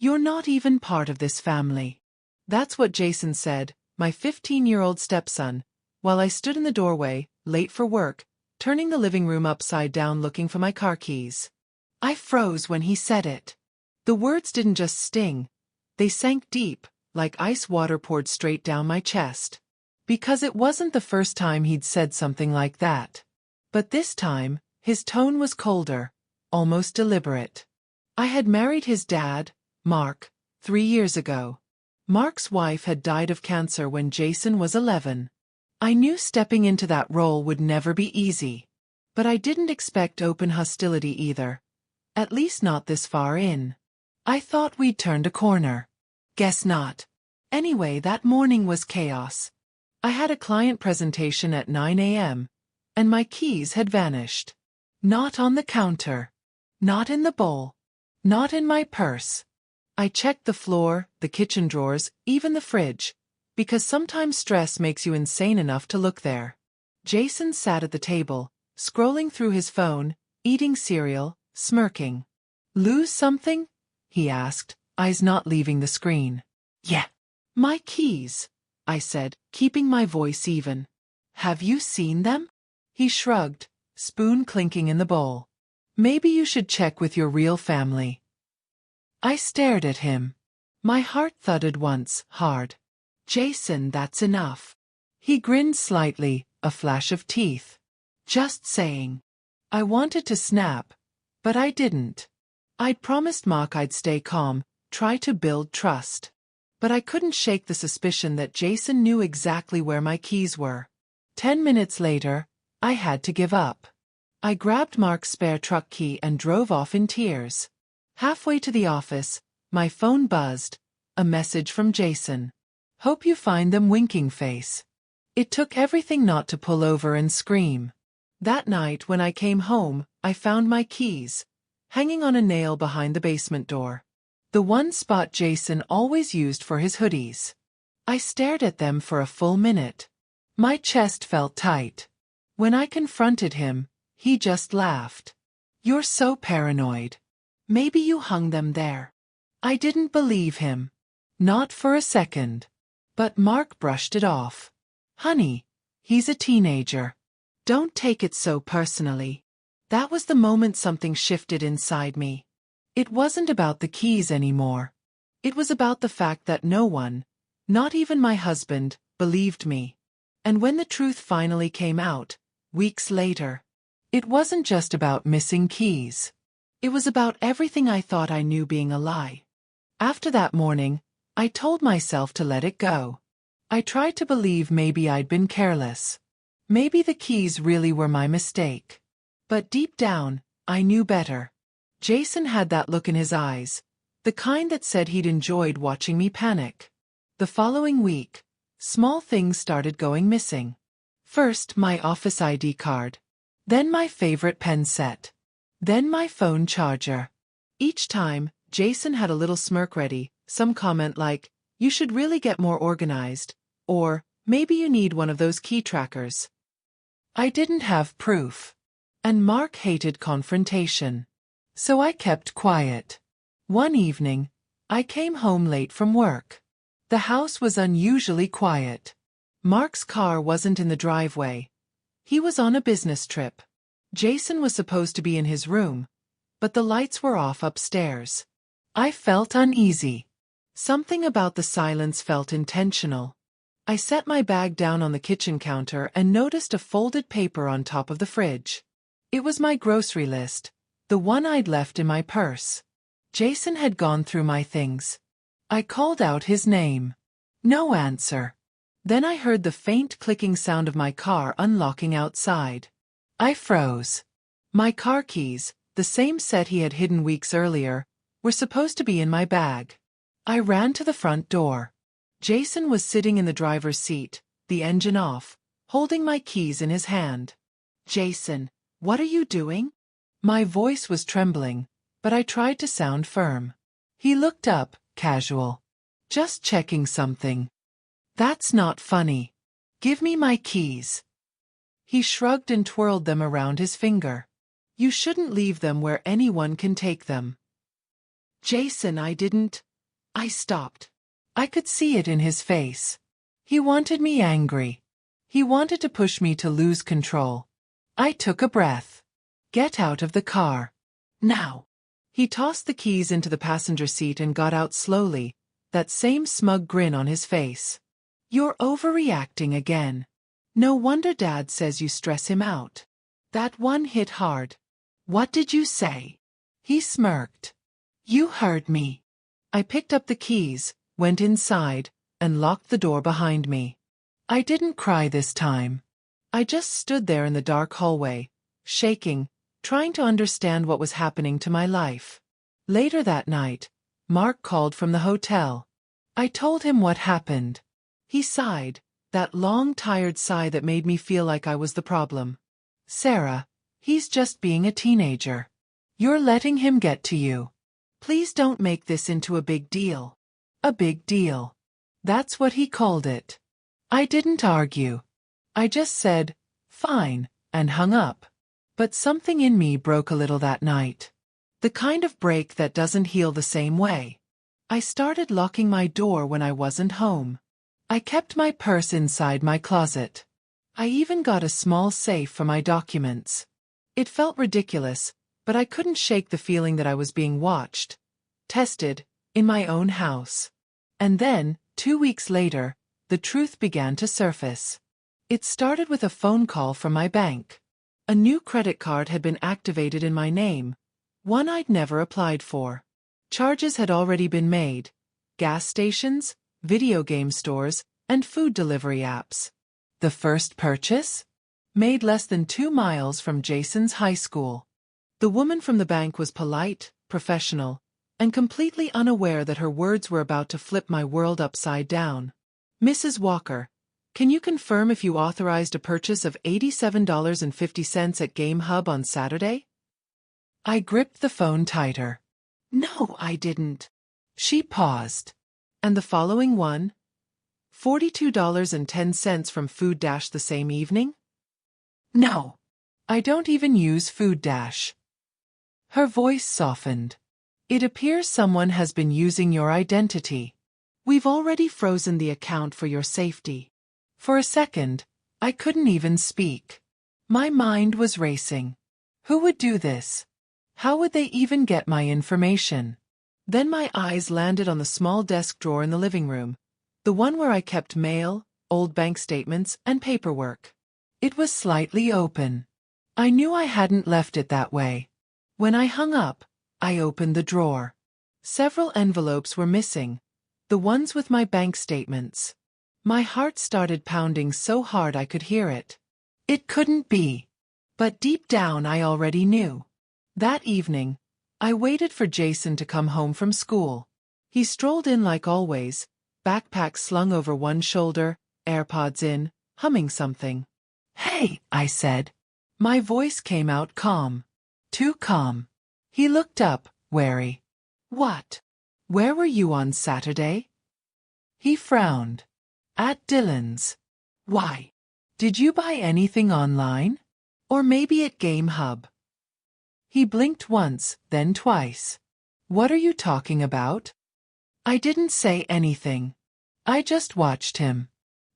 You're not even part of this family. That's what Jason said, my 15-year-old stepson, while I stood in the doorway, late for work, turning the living room upside down looking for my car keys. I froze when he said it. The words didn't just sting. They sank deep, like ice water poured straight down my chest. Because it wasn't the first time he'd said something like that. But this time, his tone was colder, almost deliberate. I had married his dad, Mark, 3 years ago. Mark's wife had died of cancer when Jason was 11. I knew stepping into that role would never be easy. But I didn't expect open hostility either. At least not this far in. I thought we'd turned a corner. Guess not. Anyway, that morning was chaos. I had a client presentation at 9 a.m., and my keys had vanished. Not on the counter. Not in the bowl. Not in my purse. I checked the floor, the kitchen drawers, even the fridge, because sometimes stress makes you insane enough to look there. Jason sat at the table, scrolling through his phone, eating cereal, smirking. "Lose something?" he asked, eyes not leaving the screen. "Yeah. My keys," I said, keeping my voice even. "Have you seen them?" He shrugged, spoon clinking in the bowl. "Maybe you should check with your real family." I stared at him. My heart thudded once, hard. "Jason, that's enough." He grinned slightly, a flash of teeth. "Just saying." I wanted to snap, but I didn't. I'd promised Mark I'd stay calm, try to build trust. But I couldn't shake the suspicion that Jason knew exactly where my keys were. 10 minutes later, I had to give up. I grabbed Mark's spare truck key and drove off in tears. Halfway to the office, my phone buzzed, a message from Jason. "Hope you find them, winking face." It took everything not to pull over and scream. That night when I came home, I found my keys, hanging on a nail behind the basement door. The one spot Jason always used for his hoodies. I stared at them for a full minute. My chest felt tight. When I confronted him, he just laughed. "You're so paranoid. Maybe you hung them there." I didn't believe him. Not for a second. But Mark brushed it off. "Honey, he's a teenager. Don't take it so personally." That was the moment something shifted inside me. It wasn't about the keys anymore. It was about the fact that no one, not even my husband, believed me. And when the truth finally came out, weeks later, it wasn't just about missing keys. It was about everything I thought I knew being a lie. After that morning, I told myself to let it go. I tried to believe maybe I'd been careless. Maybe the keys really were my mistake. But deep down, I knew better. Jason had that look in his eyes, the kind that said he'd enjoyed watching me panic. The following week, small things started going missing. First, my office ID card. Then my favorite pen set. Then my phone charger. Each time, Jason had a little smirk ready, some comment like, "You should really get more organized," or, "Maybe you need one of those key trackers." I didn't have proof. And Mark hated confrontation. So I kept quiet. One evening, I came home late from work. The house was unusually quiet. Mark's car wasn't in the driveway. He was on a business trip. Jason was supposed to be in his room, but the lights were off upstairs. I felt uneasy. Something about the silence felt intentional. I set my bag down on the kitchen counter and noticed a folded paper on top of the fridge. It was my grocery list, the one I'd left in my purse. Jason had gone through my things. I called out his name. No answer. Then I heard the faint clicking sound of my car unlocking outside. I froze. My car keys, the same set he had hidden weeks earlier, were supposed to be in my bag. I ran to the front door. Jason was sitting in the driver's seat, the engine off, holding my keys in his hand. "Jason, what are you doing?" My voice was trembling, but I tried to sound firm. He looked up, casual. "Just checking something." "That's not funny. Give me my keys." He shrugged and twirled them around his finger. "You shouldn't leave them where anyone can take them." "Jason, I didn't." I stopped. I could see it in his face. He wanted me angry. He wanted to push me to lose control. I took a breath. Get out of the car. Now. He tossed the keys into the passenger seat and got out slowly, that same smug grin on his face. You're overreacting again. No wonder Dad says you stress him out. That one hit hard. What did you say? He smirked. You heard me. I picked up the keys, went inside, and locked the door behind me. I didn't cry this time. I just stood there in the dark hallway, shaking, trying to understand what was happening to my life. Later that night, Mark called from the hotel. I told him what happened. He sighed, that long tired sigh that made me feel like I was the problem. Sarah, he's just being a teenager. You're letting him get to you. Please don't make this into a big deal. A big deal. That's what he called it. I didn't argue. I just said, fine, and hung up. But something in me broke a little that night. The kind of break that doesn't heal the same way. I started locking my door when I wasn't home. I kept my purse inside my closet. I even got a small safe for my documents. It felt ridiculous, but I couldn't shake the feeling that I was being watched, tested, in my own house. And then, 2 weeks later, the truth began to surface. It started with a phone call from my bank. A new credit card had been activated in my name, one I'd never applied for. Charges had already been made. Gas stations, video game stores, and food delivery apps. The first purchase? Made less than 2 miles from Jason's high school. The woman from the bank was polite, professional, and completely unaware that her words were about to flip my world upside down. Mrs. Walker, can you confirm if you authorized a purchase of $87.50 at Game Hub on Saturday? I gripped the phone tighter. No, I didn't. She paused. And the following one? $42.10 from Food Dash the same evening? No. I don't even use Food Dash. Her voice softened. It appears someone has been using your identity. We've already frozen the account for your safety. For a second, I couldn't even speak. My mind was racing. Who would do this? How would they even get my information? Then my eyes landed on the small desk drawer in the living room, the one where I kept mail, old bank statements, and paperwork. It was slightly open. I knew I hadn't left it that way. When I hung up, I opened the drawer. Several envelopes were missing, the ones with my bank statements. My heart started pounding so hard I could hear it. It couldn't be. But deep down I already knew. That evening, I waited for Jason to come home from school. He strolled in like always, backpack slung over one shoulder, AirPods in, humming something. Hey, I said. My voice came out calm. Too calm. He looked up, wary. What? Where were you on Saturday? He frowned. At Dylan's. Why? Did you buy anything online? Or maybe at Game Hub? He blinked once, then twice. What are you talking about? I didn't say anything. I just watched him.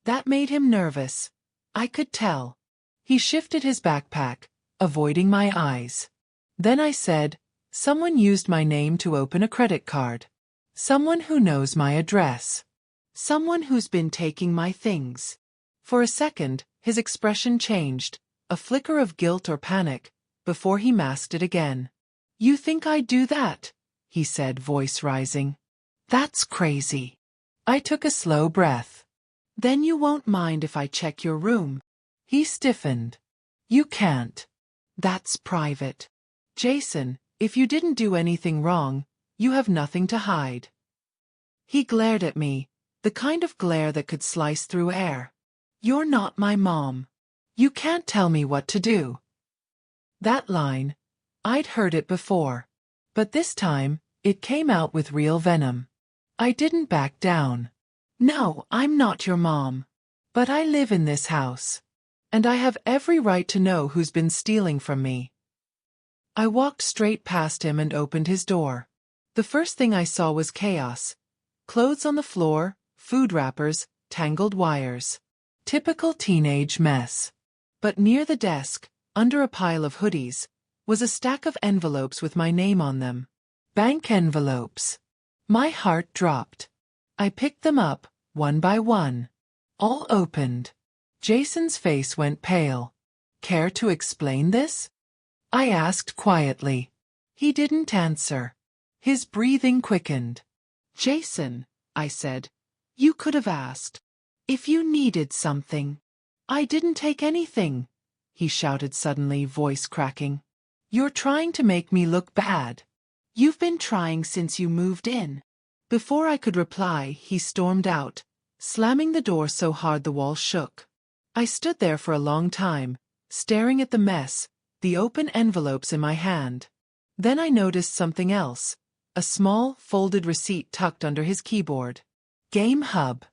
That made him nervous. I could tell. He shifted his backpack, avoiding my eyes. Then I said, someone used my name to open a credit card. Someone who knows my address. Someone who's been taking my things. For a second, his expression changed, a flicker of guilt or panic, before he masked it again. You think I'd do that? He said, voice rising. That's crazy. I took a slow breath. Then you won't mind if I check your room. He stiffened. You can't. That's private. Jason, if you didn't do anything wrong, you have nothing to hide. He glared at me, the kind of glare that could slice through air. You're not my mom. You can't tell me what to do. That line, I'd heard it before. But this time, it came out with real venom. I didn't back down. No, I'm not your mom. But I live in this house. And I have every right to know who's been stealing from me. I walked straight past him and opened his door. The first thing I saw was chaos. Clothes on the floor, food wrappers, tangled wires. Typical teenage mess. But near the desk, under a pile of hoodies, was a stack of envelopes with my name on them. Bank envelopes. My heart dropped. I picked them up, one by one. All opened. Jason's face went pale. Care to explain this? I asked quietly. He didn't answer. His breathing quickened. Jason, I said, you could have asked. If you needed something. I didn't take anything, he shouted suddenly, voice cracking. You're trying to make me look bad. You've been trying since you moved in. Before I could reply, he stormed out, slamming the door so hard the wall shook. I stood there for a long time, staring at the mess, the open envelopes in my hand. Then I noticed something else, a small, folded receipt tucked under his keyboard. Game Hub.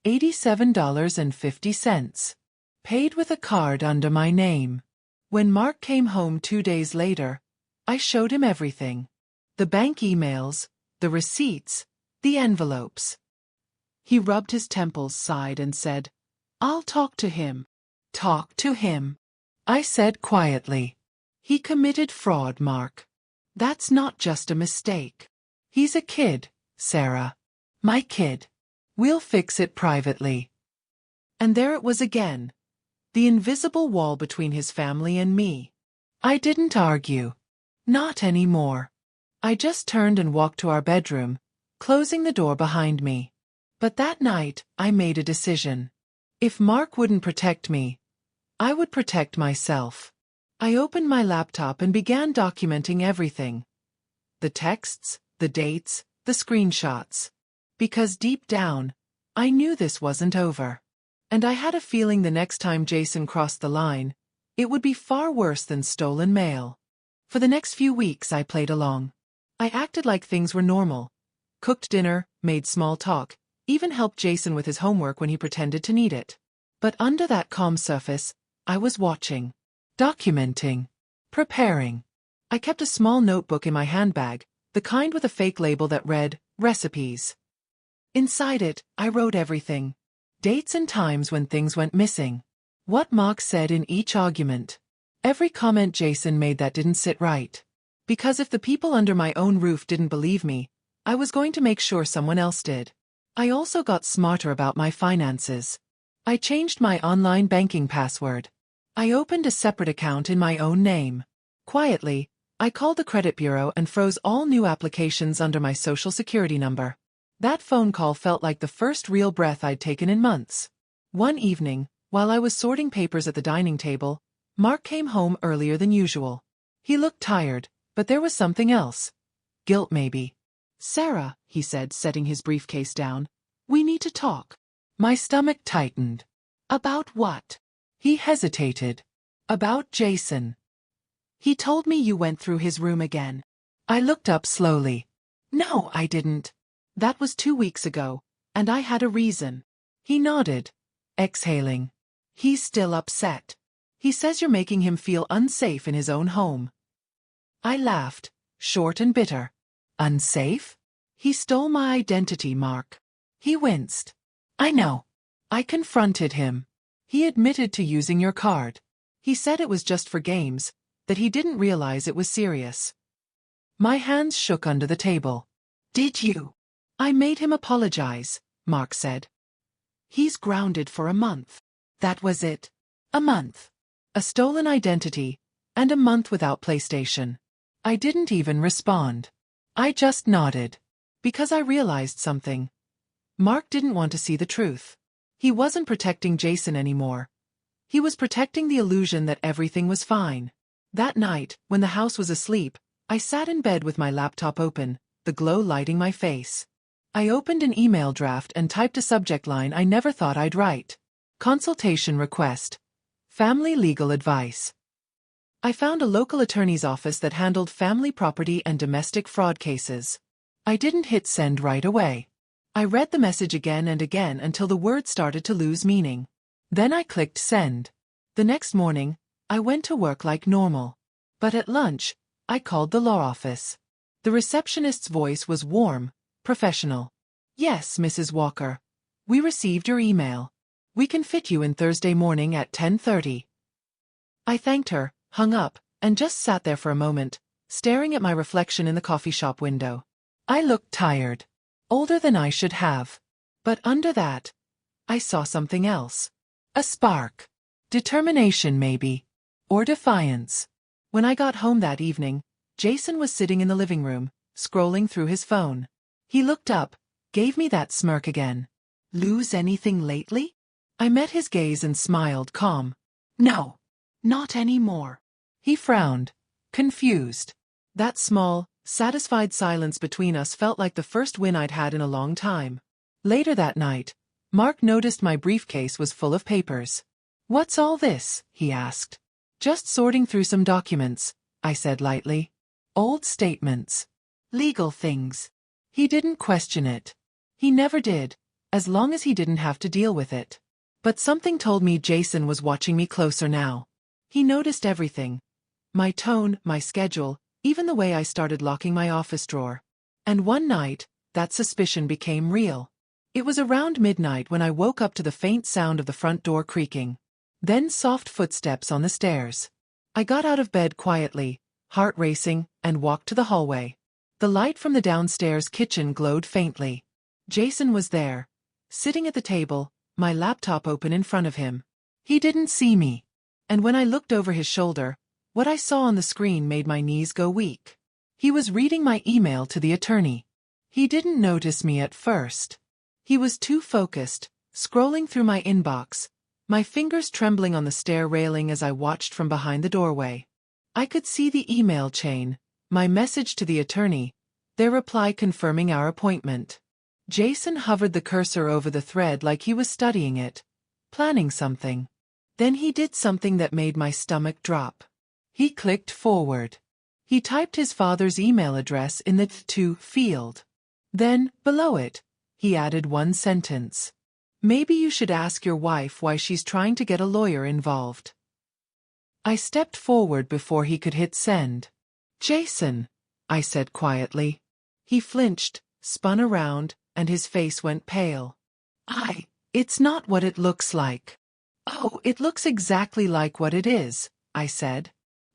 $87.50. Paid with a card under my name. When Mark came home 2 days later, I showed him everything. The bank emails, the receipts, the envelopes. He rubbed his temples, sighed, and said, I'll talk to him. Talk to him, I said quietly. He committed fraud, Mark. That's not just a mistake. He's a kid, Sarah. My kid. We'll fix it privately. And there it was again. The invisible wall between his family and me. I didn't argue. Not anymore. I just turned and walked to our bedroom, closing the door behind me. But that night, I made a decision. If Mark wouldn't protect me, I would protect myself. I opened my laptop and began documenting everything. The texts, the dates, the screenshots. Because deep down, I knew this wasn't over. And I had a feeling the next time Jason crossed the line, it would be far worse than stolen mail. For the next few weeks I played along. I acted like things were normal. Cooked dinner, made small talk, even helped Jason with his homework when he pretended to need it. But under that calm surface, I was watching, documenting, preparing. I kept a small notebook in my handbag, the kind with a fake label that read, recipes. Inside it, I wrote everything. Dates and times when things went missing. What Mark said in each argument. Every comment Jason made that didn't sit right. Because if the people under my own roof didn't believe me, I was going to make sure someone else did. I also got smarter about my finances. I changed my online banking password. I opened a separate account in my own name. Quietly, I called the credit bureau and froze all new applications under my social security number. That phone call felt like the first real breath I'd taken in months. One evening, while I was sorting papers at the dining table, Mark came home earlier than usual. He looked tired, but there was something else. Guilt maybe. Sarah, he said, setting his briefcase down, we need to talk. My stomach tightened. About what? He hesitated. About Jason. He told me you went through his room again. I looked up slowly. No, I didn't. That was 2 weeks ago, and I had a reason. He nodded, exhaling. He's still upset. He says you're making him feel unsafe in his own home. I laughed, short and bitter. Unsafe? He stole my identity, Mark. He winced. I know. I confronted him. He admitted to using your card. He said it was just for games, that he didn't realize it was serious. My hands shook under the table. Did you? I made him apologize, Mark said. He's grounded for a month. That was it. A month. A stolen identity, and a month without PlayStation. I didn't even respond. I just nodded. Because I realized something. Mark didn't want to see the truth. He wasn't protecting Jason anymore. He was protecting the illusion that everything was fine. That night, when the house was asleep, I sat in bed with my laptop open, the glow lighting my face. I opened an email draft and typed a subject line I never thought I'd write. Consultation request. Family legal advice. I found a local attorney's office that handled family property and domestic fraud cases. I didn't hit send right away. I read the message again and again until the words started to lose meaning. Then I clicked send. The next morning, I went to work like normal. But at lunch, I called the law office. The receptionist's voice was warm, professional. Yes, Mrs. Walker. We received your email. We can fit you in Thursday morning at 10:30. I thanked her, hung up, and just sat there for a moment, staring at my reflection in the coffee shop window. I looked tired. Older than I should have. But under that, I saw something else. A spark. Determination, maybe. Or defiance. When I got home that evening, Jason was sitting in the living room, scrolling through his phone. He looked up, gave me that smirk again. Lose anything lately? I met his gaze and smiled, calm. No. Not anymore. He frowned, confused. That small, satisfied silence between us felt like the first win I'd had in a long time. Later that night, Mark noticed my briefcase was full of papers. What's all this? He asked. Just sorting through some documents, I said lightly. Old statements. Legal things. He didn't question it. He never did, as long as he didn't have to deal with it. But something told me Jason was watching me closer now. He noticed everything. My tone, my schedule, even the way I started locking my office drawer. And one night, that suspicion became real. It was around midnight when I woke up to the faint sound of the front door creaking. Then soft footsteps on the stairs. I got out of bed quietly, heart racing, and walked to the hallway. The light from the downstairs kitchen glowed faintly. Jason was there, sitting at the table, my laptop open in front of him. He didn't see me. And when I looked over his shoulder, what I saw on the screen made my knees go weak. He was reading my email to the attorney. He didn't notice me at first. He was too focused, scrolling through my inbox, my fingers trembling on the stair railing as I watched from behind the doorway. I could see the email chain, my message to the attorney, their reply confirming our appointment. Jason hovered the cursor over the thread like he was studying it, planning something. Then he did something that made my stomach drop. He clicked forward. He typed his father's email address in the to field. Then, below it, he added one sentence. Maybe you should ask your wife why she's trying to get a lawyer involved. I stepped forward before he could hit send. Jason, I said quietly. He flinched, spun around, and his face went pale. It's not what it looks like. Oh, it looks exactly like what it is, I said.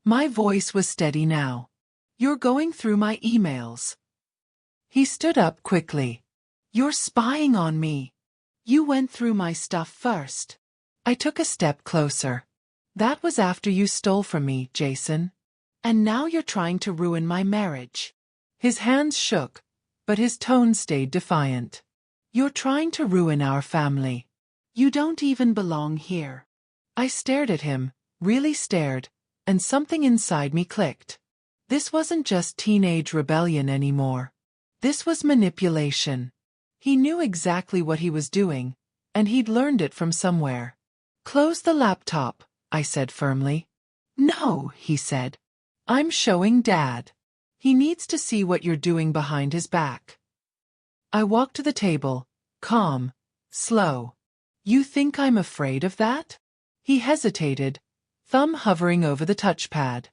My voice was steady now. You're going through my emails. He stood up quickly. You're spying on me. You went through my stuff first. I took a step closer. That was after you stole from me, Jason. And now you're trying to ruin my marriage. His hands shook, but his tone stayed defiant. You're trying to ruin our family. You don't even belong here. I stared at him, really stared, and something inside me clicked. This wasn't just teenage rebellion anymore. This was manipulation. He knew exactly what he was doing, and he'd learned it from somewhere. Close the laptop, I said firmly. No, he said. I'm showing Dad. He needs to see what you're doing behind his back. I walked to the table, calm, slow. You think I'm afraid of that? He hesitated, thumb hovering over the touchpad.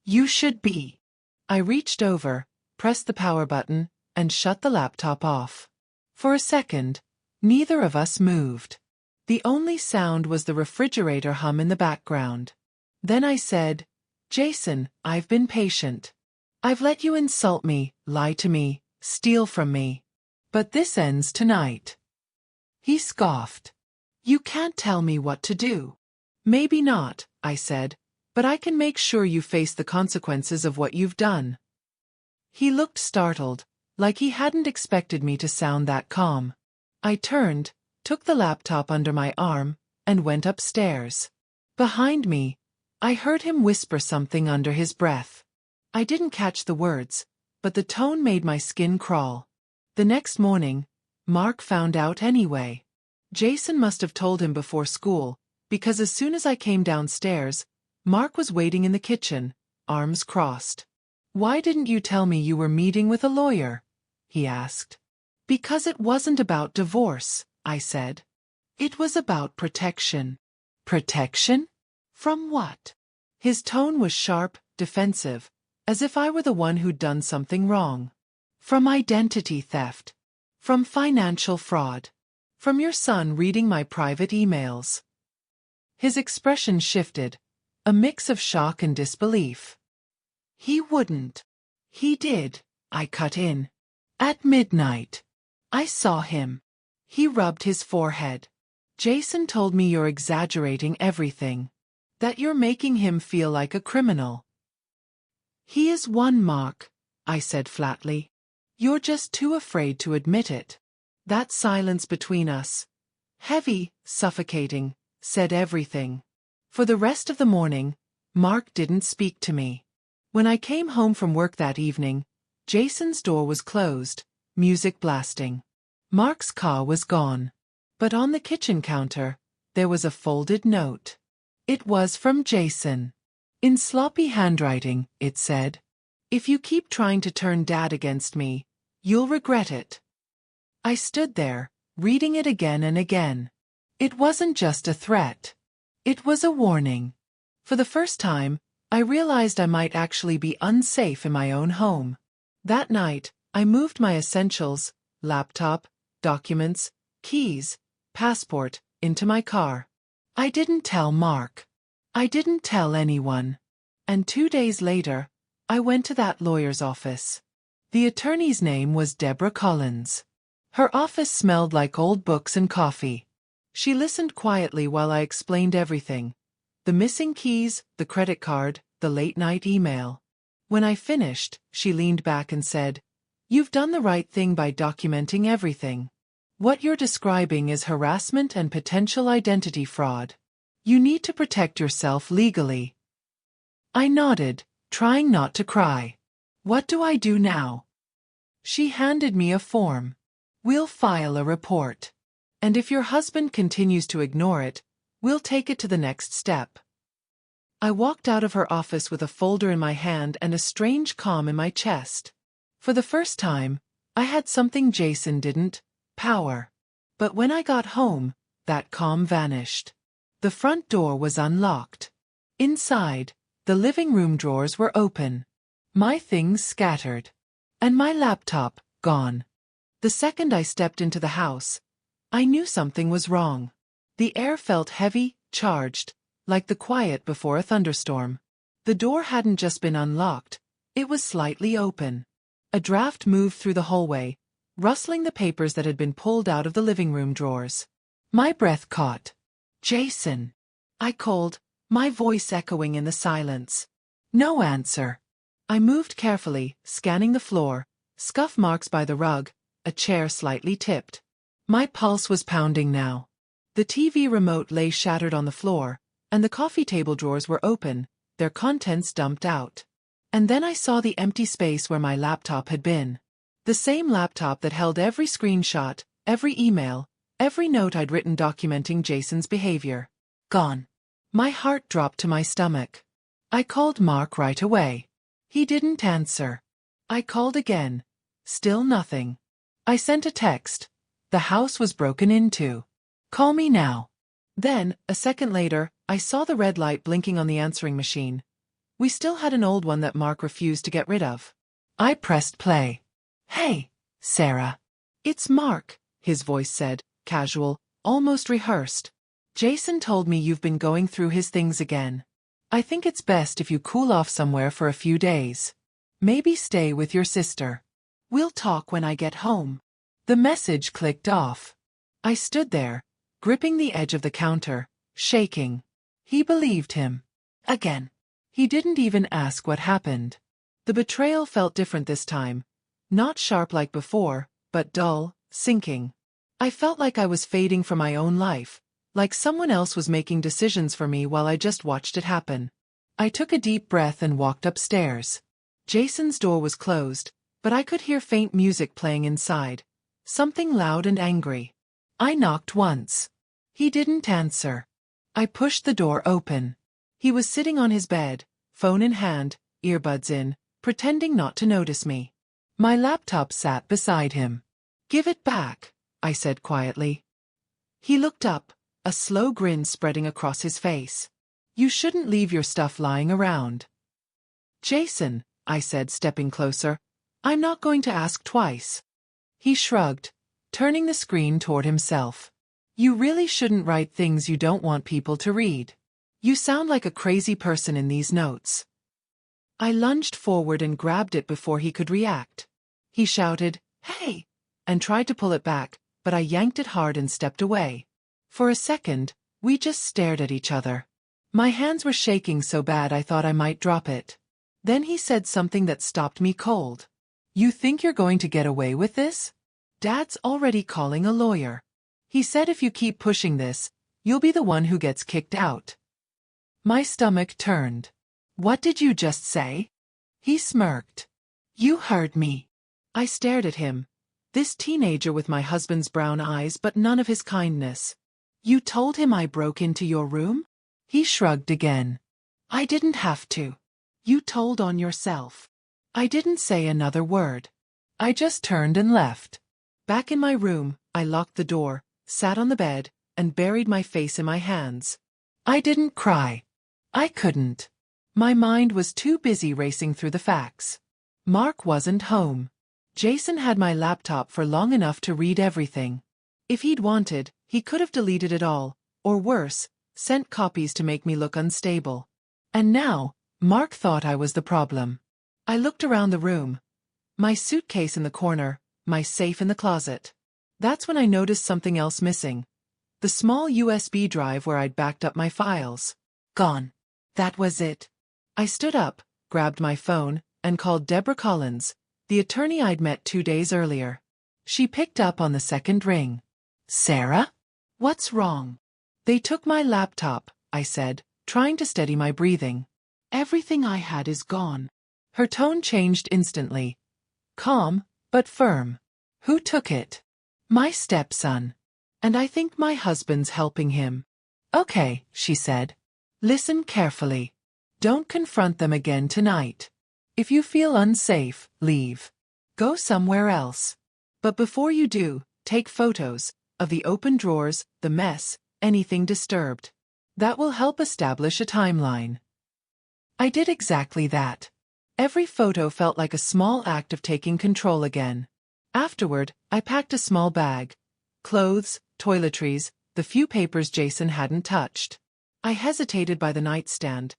You should be. I reached over, pressed the power button, and shut the laptop off. For a second, neither of us moved. The only sound was the refrigerator hum in the background. Then I said, Jason, I've been patient. I've let you insult me, lie to me, steal from me. But this ends tonight. He scoffed. You can't tell me what to do. Maybe not, I said, but I can make sure you face the consequences of what you've done. He looked startled, like he hadn't expected me to sound that calm. I turned, took the laptop under my arm, and went upstairs. Behind me, I heard him whisper something under his breath. I didn't catch the words, but the tone made my skin crawl. The next morning, Mark found out anyway. Jason must have told him before school, because as soon as I came downstairs, Mark was waiting in the kitchen, arms crossed. Why didn't you tell me you were meeting with a lawyer? He asked. Because it wasn't about divorce, I said. It was about protection. Protection? From what? His tone was sharp, defensive, as if I were the one who'd done something wrong. From identity theft. From financial fraud. From your son reading my private emails. His expression shifted, a mix of shock and disbelief. He wouldn't. He did, I cut in. At midnight. I saw him. He rubbed his forehead. Jason told me you're exaggerating everything. That you're making him feel like a criminal. He is one, Mark, I said flatly. You're just too afraid to admit it. That silence between us, heavy, suffocating, said everything. For the rest of the morning, Mark didn't speak to me. When I came home from work that evening, Jason's door was closed, music blasting. Mark's car was gone. But on the kitchen counter, there was a folded note. It was from Jason. In sloppy handwriting, it said, "If you keep trying to turn Dad against me, you'll regret it." I stood there, reading it again and again. It wasn't just a threat. It was a warning. For the first time, I realized I might actually be unsafe in my own home. That night, I moved my essentials, laptop, documents, keys, passport, into my car. I didn't tell Mark. I didn't tell anyone. And 2 days later, I went to that lawyer's office. The attorney's name was Deborah Collins. Her office smelled like old books and coffee. She listened quietly while I explained everything. The missing keys, the credit card, the late-night email. When I finished, she leaned back and said, "You've done the right thing by documenting everything. What you're describing is harassment and potential identity fraud. You need to protect yourself legally." I nodded, trying not to cry. "What do I do now?" She handed me a form. "We'll file a report. And if your husband continues to ignore it, we'll take it to the next step." I walked out of her office with a folder in my hand and a strange calm in my chest. For the first time, I had something Jason didn't, power. But when I got home, that calm vanished. The front door was unlocked. Inside, the living room drawers were open. My things scattered. And my laptop, gone. The second I stepped into the house, I knew something was wrong. The air felt heavy, charged, like the quiet before a thunderstorm. The door hadn't just been unlocked, it was slightly open. A draft moved through the hallway, rustling the papers that had been pulled out of the living room drawers. My breath caught. "Jason," I called, my voice echoing in the silence. No answer. I moved carefully, scanning the floor, scuff marks by the rug, a chair slightly tipped. My pulse was pounding now. The TV remote lay shattered on the floor, and the coffee table drawers were open, their contents dumped out. And then I saw the empty space where my laptop had been. The same laptop that held every screenshot, every email, every note I'd written documenting Jason's behavior. Gone. My heart dropped to my stomach. I called Mark right away. He didn't answer. I called again. Still nothing. I sent a text. The house was broken into. Call me now. Then, a second later, I saw the red light blinking on the answering machine. We still had an old one that Mark refused to get rid of. I pressed play. "Hey, Sarah." "It's Mark," his voice said, casual, almost rehearsed. "Jason told me you've been going through his things again. I think it's best if you cool off somewhere for a few days. Maybe stay with your sister. We'll talk when I get home." The message clicked off. I stood there, gripping the edge of the counter, shaking. He believed him. Again. He didn't even ask what happened. The betrayal felt different this time. Not sharp like before, but dull, sinking. I felt like I was fading from my own life, like someone else was making decisions for me while I just watched it happen. I took a deep breath and walked upstairs. Jason's door was closed, but I could hear faint music playing inside, something loud and angry. I knocked once. He didn't answer. I pushed the door open. He was sitting on his bed, phone in hand, earbuds in, pretending not to notice me. My laptop sat beside him. "Give it back," I said quietly. He looked up, a slow grin spreading across his face. "You shouldn't leave your stuff lying around." "Jason," I said, stepping closer, "I'm not going to ask twice." He shrugged. turning the screen toward himself. You really shouldn't write things you don't want people to read. You sound like a crazy person in these notes. I lunged forward and grabbed it before he could react. He shouted, "Hey!" and tried to pull it back, but I yanked it hard and stepped away. For a second, we just stared at each other. My hands were shaking so bad I thought I might drop it. Then he said something that stopped me cold. "You think you're going to get away with this? Dad's already calling a lawyer. He said if you keep pushing this, you'll be the one who gets kicked out." My stomach turned. "What did you just say?" He smirked. "You heard me." I stared at him, this teenager with my husband's brown eyes but none of his kindness. "You told him I broke into your room?" He shrugged again. "I didn't have to. You told on yourself." I didn't say another word. I just turned and left. Back in my room, I locked the door, sat on the bed, and buried my face in my hands. I didn't cry. I couldn't. My mind was too busy racing through the facts. Mark wasn't home. Jason had my laptop for long enough to read everything. If he'd wanted, he could have deleted it all, or worse, sent copies to make me look unstable. And now, Mark thought I was the problem. I looked around the room. My suitcase in the corner, my safe in the closet. That's when I noticed something else missing. The small USB drive where I'd backed up my files. Gone. That was it. I stood up, grabbed my phone, and called Deborah Collins, the attorney I'd met 2 days earlier. She picked up on the second ring. "Sarah? What's wrong?" "They took my laptop," I said, trying to steady my breathing. "Everything I had is gone." Her tone changed instantly. Calm, but firm. "Who took it?" "My stepson. And I think my husband's helping him." "Okay," she said. "Listen carefully. Don't confront them again tonight. If you feel unsafe, leave. Go somewhere else. But before you do, take photos of the open drawers, the mess, anything disturbed. That will help establish a timeline." I did exactly that. Every photo felt like a small act of taking control again. Afterward, I packed a small bag. Clothes, toiletries, the few papers Jason hadn't touched. I hesitated by the nightstand,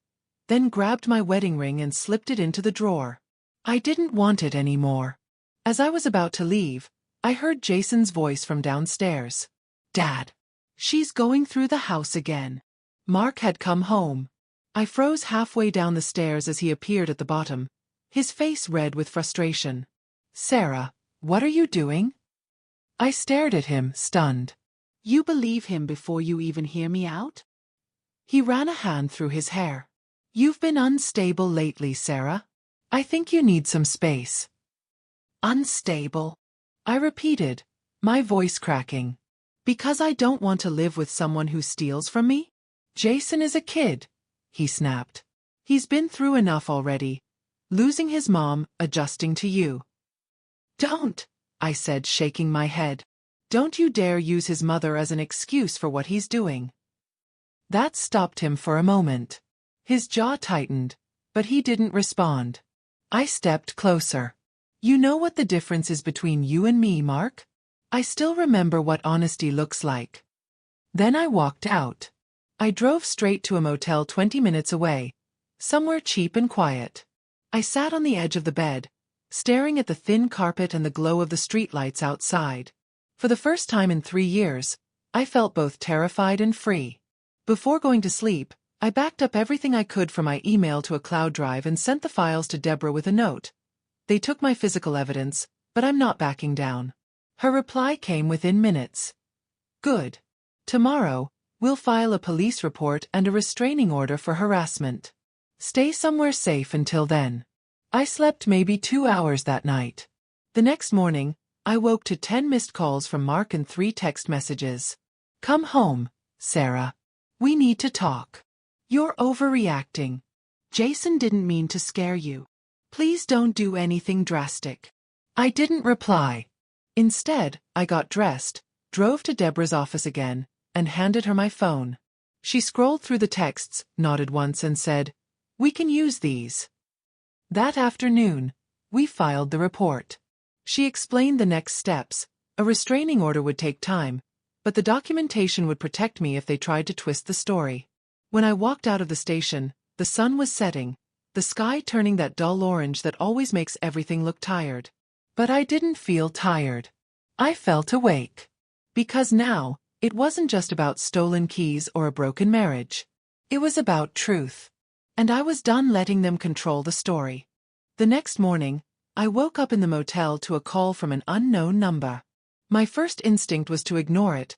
then grabbed my wedding ring and slipped it into the drawer. I didn't want it anymore. As I was about to leave, I heard Jason's voice from downstairs. "Dad. She's going through the house again." Mark had come home. I froze halfway down the stairs as he appeared at the bottom, his face red with frustration. "Sarah, what are you doing?" I stared at him, stunned. "You believe him before you even hear me out?" He ran a hand through his hair. "You've been unstable lately, Sarah. I think you need some space." "Unstable?" I repeated, my voice cracking. "Because I don't want to live with someone who steals from me?" "Jason is a kid," he snapped. "He's been through enough already. Losing his mom, adjusting to you." "Don't," I said, shaking my head. "Don't you dare use his mother as an excuse for what he's doing." That stopped him for a moment. His jaw tightened, but he didn't respond. I stepped closer. "You know what the difference is between you and me, Mark? I still remember what honesty looks like." Then I walked out. I drove straight to a motel 20 minutes away, somewhere cheap and quiet. I sat on the edge of the bed, staring at the thin carpet and the glow of the streetlights outside. For the first time in 3 years, I felt both terrified and free. Before going to sleep, I backed up everything I could from my email to a cloud drive and sent the files to Deborah with a note. "They took my physical evidence, but I'm not backing down." Her reply came within minutes. "Good. Tomorrow, we'll file a police report and a restraining order for harassment. Stay somewhere safe until then." I slept maybe 2 hours that night. The next morning, I woke to 10 missed calls from Mark and 3 text messages. "Come home, Sarah. We need to talk. You're overreacting. Jason didn't mean to scare you. Please don't do anything drastic." I didn't reply. Instead, I got dressed, drove to Deborah's office again, and handed her my phone. She scrolled through the texts, nodded once and said, "We can use these." That afternoon, we filed the report. She explained the next steps, A restraining order would take time, but the documentation would protect me if they tried to twist the story. When I walked out of the station, the sun was setting, the sky turning that dull orange that always makes everything look tired. But I didn't feel tired. I felt awake. Because now, it wasn't just about stolen keys or a broken marriage. It was about truth. And I was done letting them control the story. The next morning, I woke up in the motel to a call from an unknown number. My first instinct was to ignore it.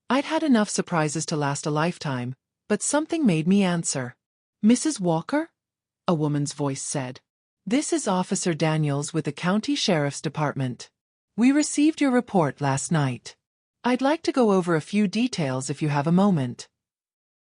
I'd had enough surprises to last a lifetime, but something made me answer. "Mrs. Walker?" a woman's voice said. "This is Officer Daniels with the County Sheriff's Department. We received your report last night. I'd like to go over a few details if you have a moment."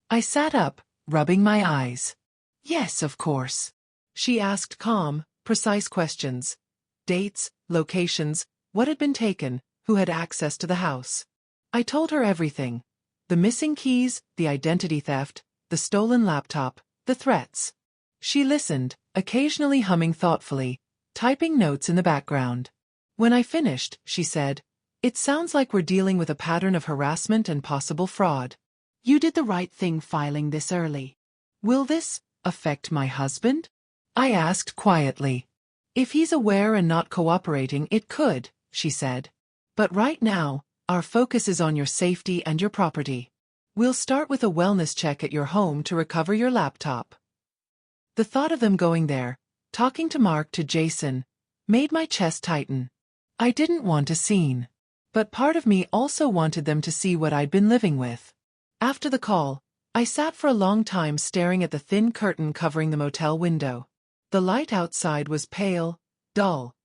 I sat up, rubbing my eyes. "Yes, of course." She asked calm, precise questions. Dates, locations, what had been taken, who had access to the house. I told her everything. The missing keys, the identity theft, the stolen laptop, the threats. She listened, occasionally humming thoughtfully, typing notes in the background. When I finished, she said, "It sounds like we're dealing with a pattern of harassment and possible fraud. You did the right thing filing this early. Will this affect my husband?" I asked quietly. "If he's aware and not cooperating, it could," she said. "But right now, our focus is on your safety and your property. We'll start with a wellness check at your home to recover your laptop." The thought of them going there, talking to Mark, to Jason, made my chest tighten. I didn't want a scene. But part of me also wanted them to see what I'd been living with. After the call, I sat for a long time staring at the thin curtain covering the motel window. The light outside was pale, dull,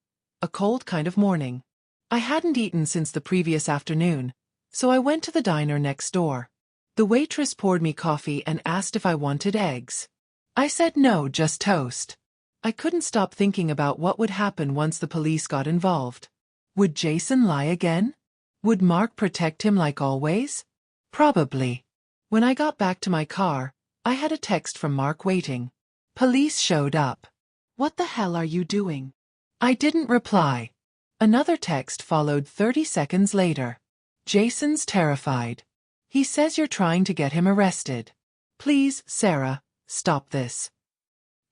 a cold kind of morning. I hadn't eaten since the previous afternoon, so I went to the diner next door. The waitress poured me coffee and asked if I wanted eggs. I said no, just toast. I couldn't stop thinking about what would happen once the police got involved. Would Jason lie again? Would Mark protect him like always? Probably. When I got back to my car, I had a text from Mark waiting. "Police showed up. What the hell are you doing?" I didn't reply. Another text followed 30 seconds later. "Jason's terrified. He says you're trying to get him arrested. Please, Sarah, stop this."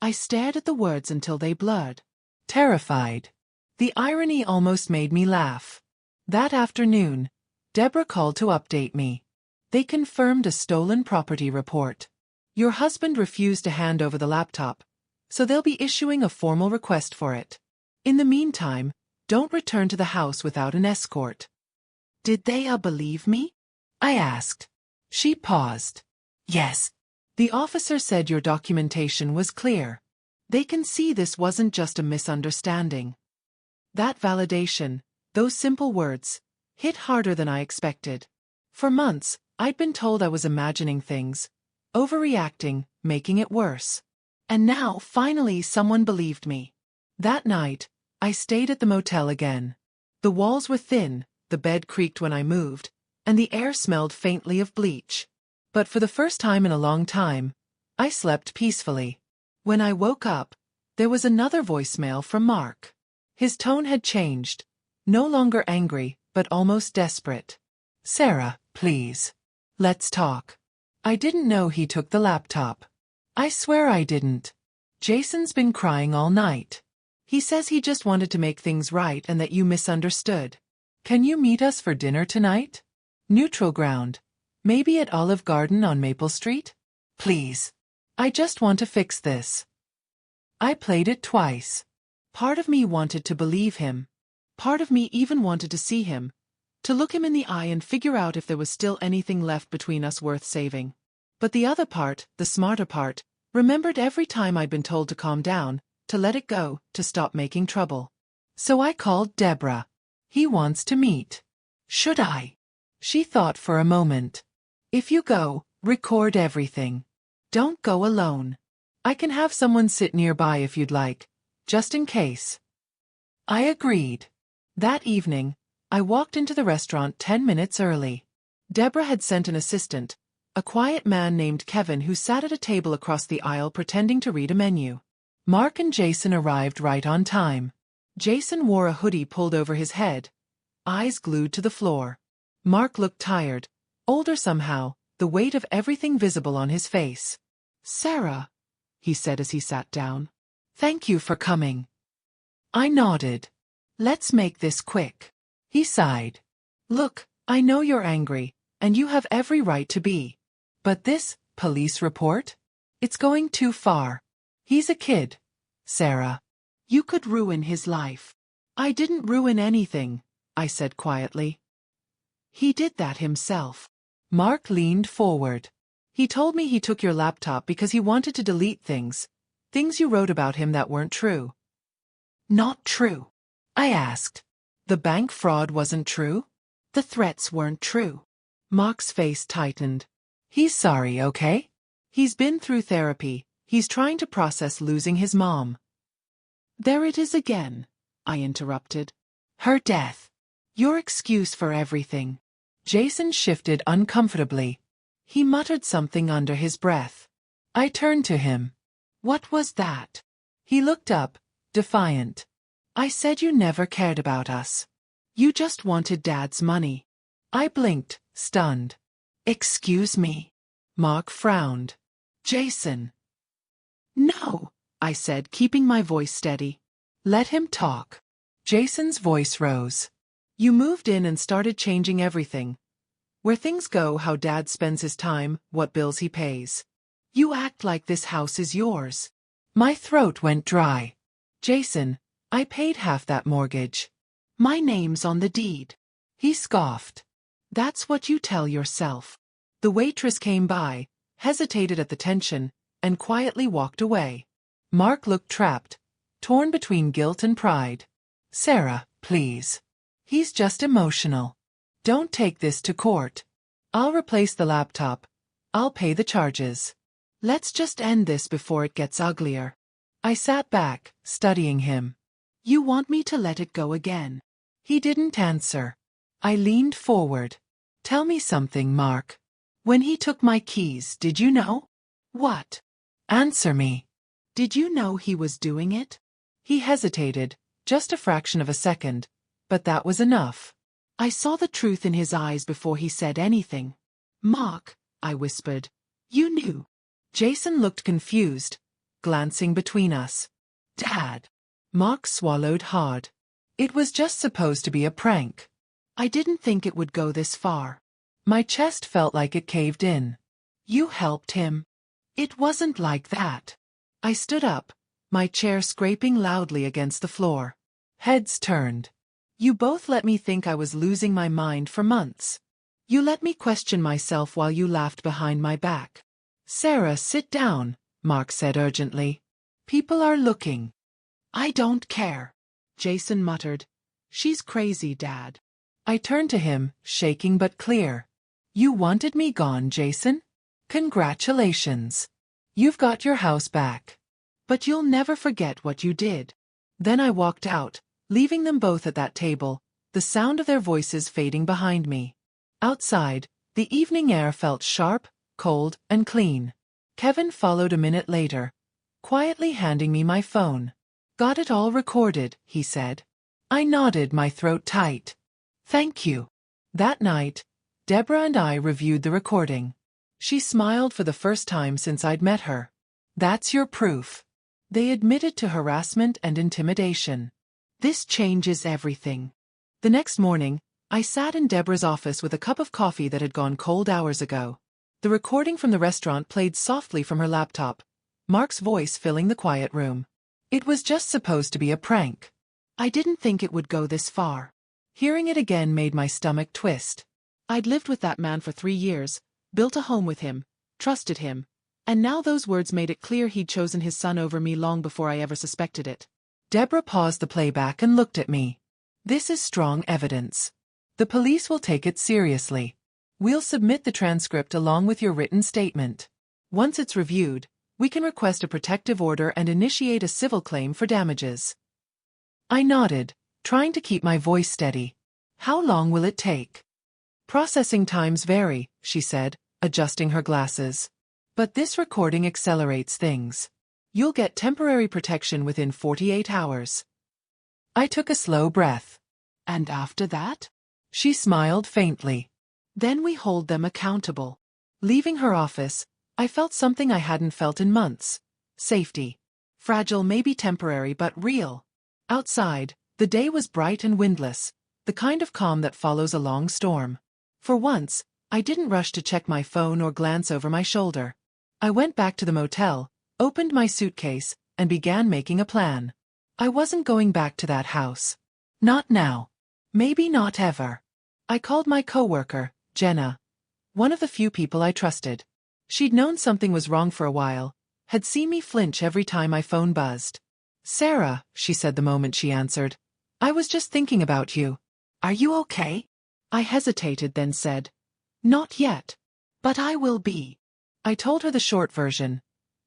I stared at the words until they blurred. Terrified. The irony almost made me laugh. That afternoon, Deborah called to update me. They confirmed a stolen property report. Your husband refused to hand over the laptop, so they'll be issuing a formal request for it. In the meantime, don't return to the house without an escort. Did they believe me? I asked. She paused. Yes. The officer said your documentation was clear. They can see this wasn't just a misunderstanding. That validation, those simple words, hit harder than I expected. For months, I'd been told I was imagining things, overreacting, making it worse. And now, finally, someone believed me. That night, I stayed at the motel again. The walls were thin, the bed creaked when I moved, and the air smelled faintly of bleach. But for the first time in a long time, I slept peacefully. When I woke up, there was another voicemail from Mark. His tone had changed, no longer angry, but almost desperate. "Sarah, please. Let's talk." I didn't know he took the laptop. I swear I didn't. Jason's been crying all night. He says he just wanted to make things right and that you misunderstood. Can you meet us for dinner tonight? Neutral ground. Maybe at Olive Garden on Maple Street? Please. I just want to fix this. I played it twice. Part of me wanted to believe him. Part of me even wanted to see him, to look him in the eye and figure out if there was still anything left between us worth saving. But the other part, the smarter part, remembered every time I'd been told to calm down, to let it go, to stop making trouble. So I called Deborah. He wants to meet. Should I? She thought for a moment. If you go, record everything. Don't go alone. I can have someone sit nearby if you'd like, just in case. I agreed. That evening, I walked into the restaurant 10 minutes early. Deborah had sent an assistant, a quiet man named Kevin who sat at a table across the aisle pretending to read a menu. Mark and Jason arrived right on time. Jason wore a hoodie pulled over his head, eyes glued to the floor. Mark looked tired, older somehow, the weight of everything visible on his face. "Sarah," he said as he sat down. "Thank you for coming." I nodded. "Let's make this quick." He sighed. "Look, I know you're angry, and you have every right to be. But this police report? It's going too far. He's a kid, Sarah. You could ruin his life." "I didn't ruin anything," I said quietly. "He did that himself." Mark leaned forward. "He told me he took your laptop because he wanted to delete things you wrote about him that weren't true." "Not true?" I asked. "The bank fraud wasn't true? The threats weren't true?" Mark's face tightened. "He's sorry, okay? He's been through therapy. He's trying to process losing his mom." "There it is again," I interrupted. "Her death. Your excuse for everything." Jason shifted uncomfortably. He muttered something under his breath. I turned to him. "What was that?" He looked up, defiant. "I said you never cared about us. You just wanted Dad's money." I blinked, stunned. "Excuse me?" Mark frowned. "Jason." "No," I said, keeping my voice steady. "Let him talk." Jason's voice rose. "You moved in and started changing everything. Where things go, how Dad spends his time, what bills he pays. You act like this house is yours." My throat went dry. "Jason, I paid half that mortgage. My name's on the deed." He scoffed. "That's what you tell yourself." The waitress came by, hesitated at the tension, and quietly walked away. Mark looked trapped, torn between guilt and pride. "Sarah, please. He's just emotional. Don't take this to court. I'll replace the laptop. I'll pay the charges. Let's just end this before it gets uglier." I sat back, studying him. "You want me to let it go again?" He didn't answer. I leaned forward. "Tell me something, Mark. When he took my keys, did you know?" "What?" "Answer me. Did you know he was doing it?" He hesitated, just a fraction of a second, but that was enough. I saw the truth in his eyes before he said anything. "Mark," I whispered, "you knew." Jason looked confused, glancing between us. "Dad." Mark swallowed hard. "It was just supposed to be a prank. I didn't think it would go this far." My chest felt like it caved in. "You helped him." "It wasn't like that." I stood up, my chair scraping loudly against the floor. Heads turned. "You both let me think I was losing my mind for months. You let me question myself while you laughed behind my back." "Sarah, sit down," Mark said urgently. "People are looking." "I don't care," Jason muttered. "She's crazy, Dad." I turned to him, shaking but clear. "You wanted me gone, Jason? Congratulations. You've got your house back. But you'll never forget what you did." Then I walked out, leaving them both at that table, the sound of their voices fading behind me. Outside, the evening air felt sharp, cold, and clean. Kevin followed a minute later, quietly handing me my phone. "Got it all recorded," he said. I nodded, my throat tight. "Thank you." That night, Deborah and I reviewed the recording. She smiled for the first time since I'd met her. "That's your proof." They admitted to harassment and intimidation. "This changes everything." The next morning, I sat in Deborah's office with a cup of coffee that had gone cold hours ago. The recording from the restaurant played softly from her laptop, Mark's voice filling the quiet room. It was just supposed to be a prank. I didn't think it would go this far. Hearing it again made my stomach twist. I'd lived with that man for 3 years, built a home with him, trusted him, and now those words made it clear he'd chosen his son over me long before I ever suspected it. Deborah paused the playback and looked at me. "This is strong evidence. The police will take it seriously. We'll submit the transcript along with your written statement. Once it's reviewed, we can request a protective order and initiate a civil claim for damages." I nodded, trying to keep my voice steady. "How long will it take?" "Processing times vary," she said, adjusting her glasses. "But this recording accelerates things. You'll get temporary protection within 48 hours. I took a slow breath. And after that? She smiled faintly. Then we hold them accountable. Leaving her office, I felt something I hadn't felt in months. Safety. Fragile, maybe temporary, but real. Outside, the day was bright and windless, the kind of calm that follows a long storm. For once, I didn't rush to check my phone or glance over my shoulder. I went back to the motel, opened my suitcase, and began making a plan. I wasn't going back to that house. Not now. Maybe not ever. I called my coworker, Jenna, one of the few people I trusted. She'd known something was wrong for a while, had seen me flinch every time my phone buzzed. "Sarah," she said the moment she answered, "I was just thinking about you. Are you okay?" I hesitated, then said, "Not yet. But I will be." I told her the short version.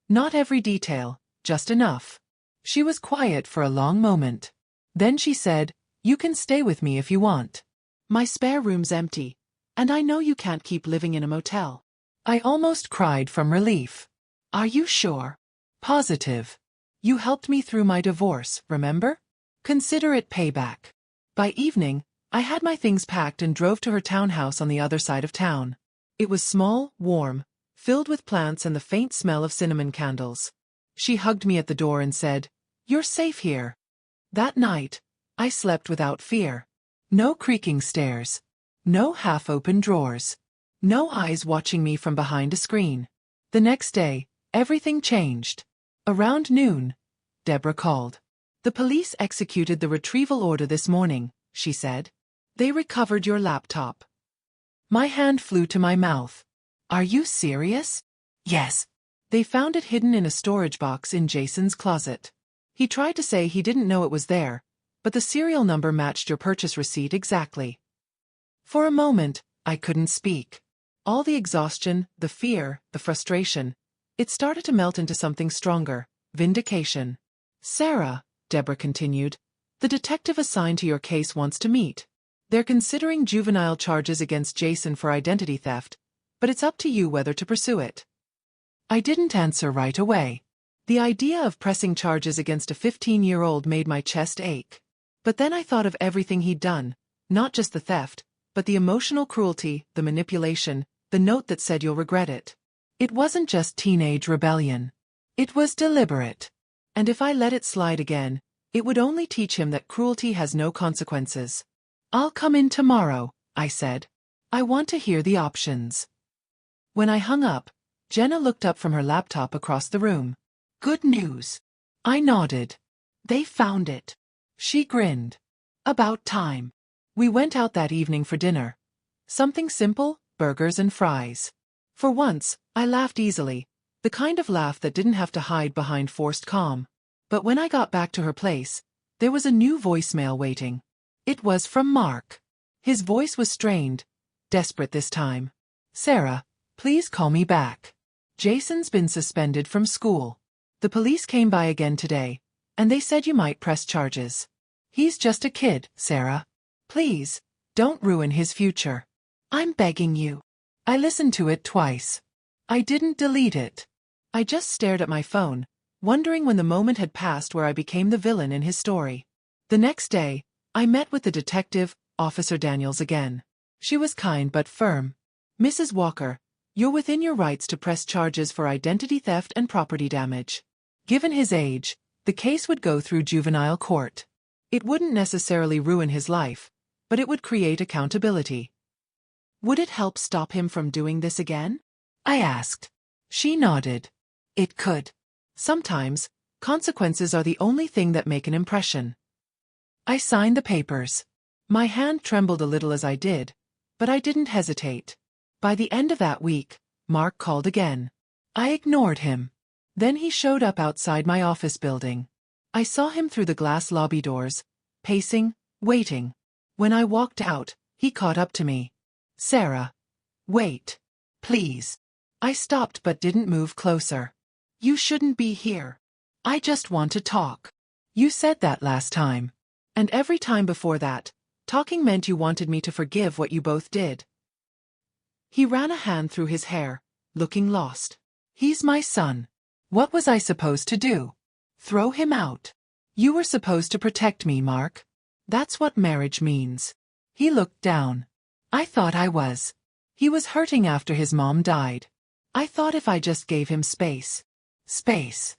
Not every detail, just enough. She was quiet for a long moment. Then she said, "You can stay with me if you want. My spare room's empty, and I know you can't keep living in a motel." I almost cried from relief. "Are you sure?" "Positive. You helped me through my divorce, remember? Consider it payback." By evening, I had my things packed and drove to her townhouse on the other side of town. It was small, warm, filled with plants and the faint smell of cinnamon candles. She hugged me at the door and said, "You're safe here." That night, I slept without fear. No creaking stairs. No half-open drawers. No eyes watching me from behind a screen. The next day, everything changed. Around noon, Deborah called. "The police executed the retrieval order this morning," she said. "They recovered your laptop." My hand flew to my mouth. "Are you serious?" "Yes." "They found it hidden in a storage box in Jason's closet. He tried to say he didn't know it was there, but the serial number matched your purchase receipt exactly." For a moment, I couldn't speak. All the exhaustion, the fear, the frustration, it started to melt into something stronger, vindication. "Sarah," Deborah continued, "the detective assigned to your case wants to meet. They're considering juvenile charges against Jason for identity theft, but it's up to you whether to pursue it." I didn't answer right away. The idea of pressing charges against a 15-year-old made my chest ache. But then I thought of everything he'd done, not just the theft, but the emotional cruelty, the manipulation, the note that said you'll regret it. It wasn't just teenage rebellion. It was deliberate. And if I let it slide again, it would only teach him that cruelty has no consequences. "I'll come in tomorrow," I said. "I want to hear the options." When I hung up, Jenna looked up from her laptop across the room. "Good news." I nodded. "They found it." She grinned. "About time." We went out that evening for dinner. Something simple, burgers and fries. For once, I laughed easily, the kind of laugh that didn't have to hide behind forced calm. But when I got back to her place, there was a new voicemail waiting. It was from Mark. His voice was strained, desperate this time. "Sarah, please call me back. Jason's been suspended from school. The police came by again today, and they said you might press charges. He's just a kid, Sarah. Please, don't ruin his future. I'm begging you." I listened to it twice. I didn't delete it. I just stared at my phone, wondering when the moment had passed where I became the villain in his story. The next day, I met with the detective, Officer Daniels again. She was kind but firm. "Mrs. Walker, you're within your rights to press charges for identity theft and property damage. Given his age, the case would go through juvenile court. It wouldn't necessarily ruin his life, but it would create accountability." "Would it help stop him from doing this again?" I asked. She nodded. "It could. Sometimes, consequences are the only thing that make an impression." I signed the papers. My hand trembled a little as I did, but I didn't hesitate. By the end of that week, Mark called again. I ignored him. Then he showed up outside my office building. I saw him through the glass lobby doors, pacing, waiting. When I walked out, he caught up to me. "Sarah, wait. Please." I stopped but didn't move closer. "You shouldn't be here. I just want to talk. You said that last time. And every time before that, talking meant you wanted me to forgive what you both did." He ran a hand through his hair, looking lost. "He's my son. What was I supposed to do? Throw him out? You were supposed to protect me, Mark." That's what marriage means. He looked down. I thought I was. He was hurting after his mom died. I thought if I just gave him space. Space.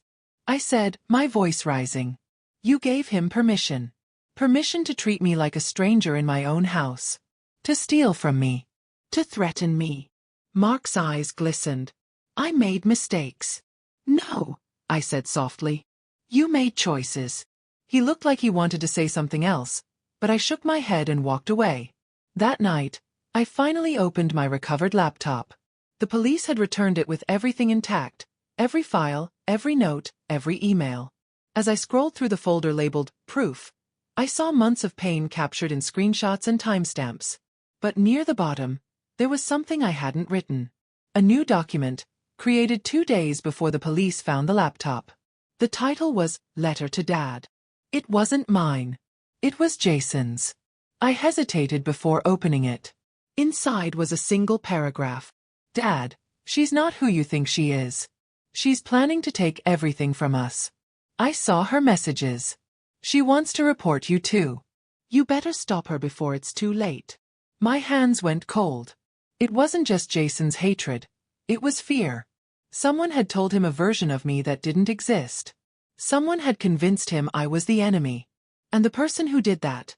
I said, my voice rising. You gave him permission. Permission to treat me like a stranger in my own house. To steal from me. To threaten me. Mark's eyes glistened. I made mistakes. No, I said softly. You made choices. He looked like he wanted to say something else, but I shook my head and walked away. That night, I finally opened my recovered laptop. The police had returned it with everything intact, every file, every note, every email. As I scrolled through the folder labeled Proof, I saw months of pain captured in screenshots and timestamps. But near the bottom, there was something I hadn't written. A new document, created 2 days before the police found the laptop. The title was Letter to Dad. It wasn't mine. It was Jason's. I hesitated before opening it. Inside was a single paragraph. Dad, she's not who you think she is. She's planning to take everything from us. I saw her messages. She wants to report you too. You better stop her before it's too late. My hands went cold. It wasn't just Jason's hatred. It was fear. Someone had told him a version of me that didn't exist. Someone had convinced him I was the enemy. And the person who did that